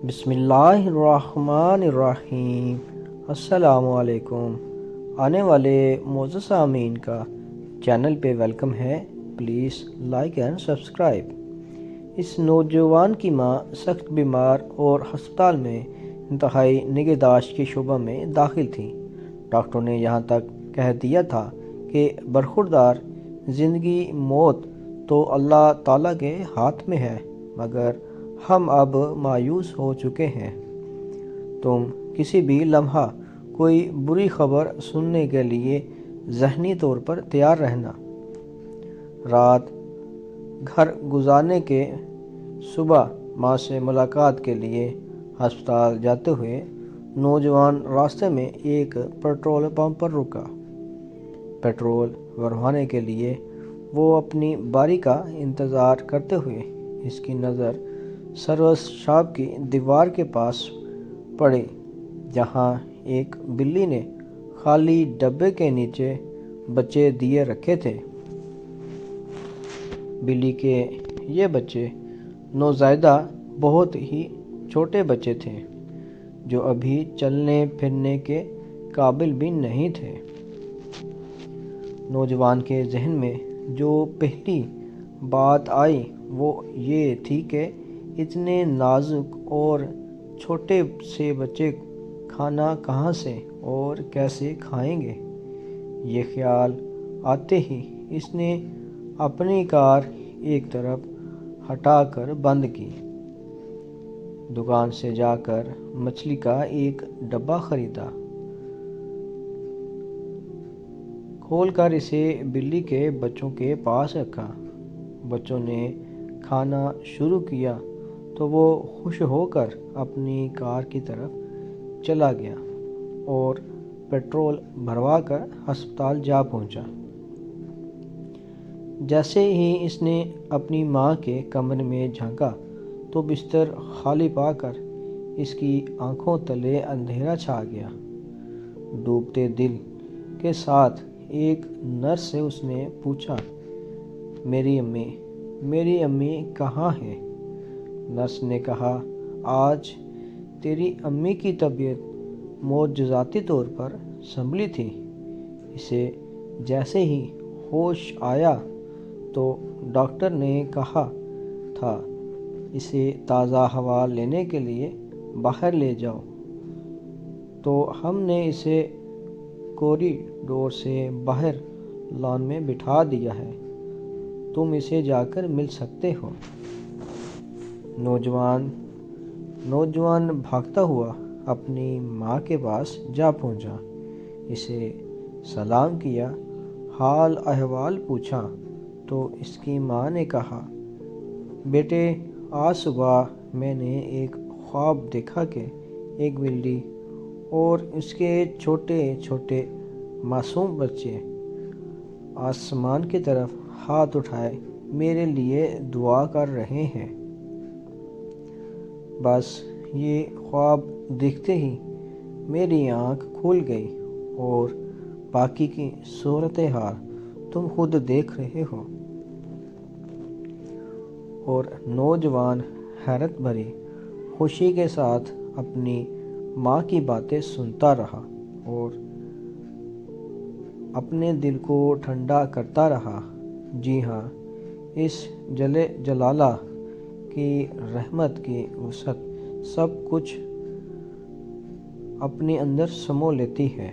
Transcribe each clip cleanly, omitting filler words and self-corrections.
بسم اللہ الرحمن الرحیم۔ السلام علیکم۔ آنے والے معزز سامعین کا چینل پہ ویلکم ہے، پلیز لائک اینڈ سبسکرائب۔ اس نوجوان کی ماں سخت بیمار اور ہسپتال میں انتہائی نگہداشت کے شعبہ میں داخل تھی۔ ڈاکٹروں نے یہاں تک کہہ دیا تھا کہ برخوردار زندگی موت تو اللہ تعالیٰ کے ہاتھ میں ہے، مگر ہم اب مایوس ہو چکے ہیں۔ تم کسی بھی لمحہ کوئی بری خبر سننے کے لیے ذہنی طور پر تیار رہنا۔ رات گھر گزارنے کے صبح ماں سے ملاقات کے لیے ہسپتال جاتے ہوئے نوجوان راستے میں ایک پیٹرول پمپ پر رکا۔ پیٹرول بھروانے کے لیے وہ اپنی باری کا انتظار کرتے ہوئے اس کی نظر سروس شاپ کی دیوار کے پاس پڑی، جہاں ایک بلی نے خالی ڈبے کے نیچے بچے دیے رکھے تھے۔ بلی کے یہ بچے نوزائیدہ بہت ہی چھوٹے بچے تھے، جو ابھی چلنے پھرنے کے قابل بھی نہیں تھے۔ نوجوان کے ذہن میں جو پہلی بات آئی وہ یہ تھی کہ اتنے نازک اور چھوٹے سے بچے کھانا کہاں سے اور کیسے کھائیں گے۔ یہ خیال آتے ہی اس نے اپنی کار ایک طرف ہٹا کر بند کی، دکان سے جا کر مچھلی کا ایک ڈبہ خریدا، کھول کر اسے بلی کے بچوں کے پاس رکھا۔ بچوں نے کھانا شروع کیا تو وہ خوش ہو کر اپنی کار کی طرف چلا گیا اور پیٹرول بھروا کر ہسپتال جا پہنچا۔ جیسے ہی اس نے اپنی ماں کے کمرے میں جھانکا تو بستر خالی پا کر اس کی آنکھوں تلے اندھیرا چھا گیا۔ ڈوبتے دل کے ساتھ ایک نرس سے اس نے پوچھا، میری امی کہاں ہے؟ نرس نے کہا، آج تیری امی کی طبیعت معجزاتی طور پر سنبھلی تھی۔ اسے جیسے ہی ہوش آیا تو ڈاکٹر نے کہا تھا اسے تازہ ہوا لینے کے لیے باہر لے جاؤ، تو ہم نے اسے کوریڈور سے باہر لان میں بٹھا دیا ہے، تم اسے جا کر مل سکتے ہو۔ نوجوان بھاگتا ہوا اپنی ماں کے پاس جا پہنچا، اسے سلام کیا، حال احوال پوچھا تو اس کی ماں نے کہا، بیٹے آج صبح میں نے ایک خواب دیکھا کہ ایک بلی اور اس کے چھوٹے چھوٹے معصوم بچے آسمان کی طرف ہاتھ اٹھائے میرے لیے دعا کر رہے ہیں۔ بس یہ خواب دیکھتے ہی میری آنکھ کھل گئی اور باقی کی صورتحال تم خود دیکھ رہے ہو۔ اور نوجوان حیرت بھری خوشی کے ساتھ اپنی ماں کی باتیں سنتا رہا اور اپنے دل کو ٹھنڈا کرتا رہا۔ جی ہاں، اس جل جلالہ کی رحمت کی وسعت سب کچھ اپنے اندر سمو لیتی ہے۔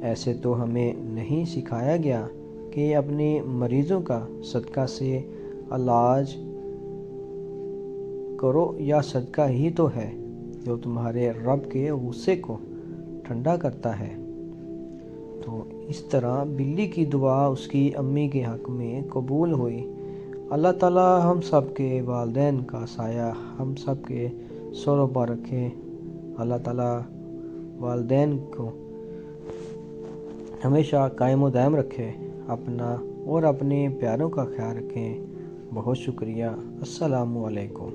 ایسے تو ہمیں نہیں سکھایا گیا کہ اپنے مریضوں کا صدقہ سے علاج کرو، یا صدقہ ہی تو ہے جو تمہارے رب کے غصے کو ٹھنڈا کرتا ہے۔ تو اس طرح بلی کی دعا اس کی امی کے حق میں قبول ہوئی۔ اللہ تعالیٰ ہم سب کے والدین کا سایہ ہم سب کے سروں پر رکھے۔ اللہ تعالیٰ والدین کو ہمیشہ قائم و دائم رکھے، اپنا اور اپنے پیاروں کا خیال رکھیں۔ بہت شکریہ۔ السلام علیکم۔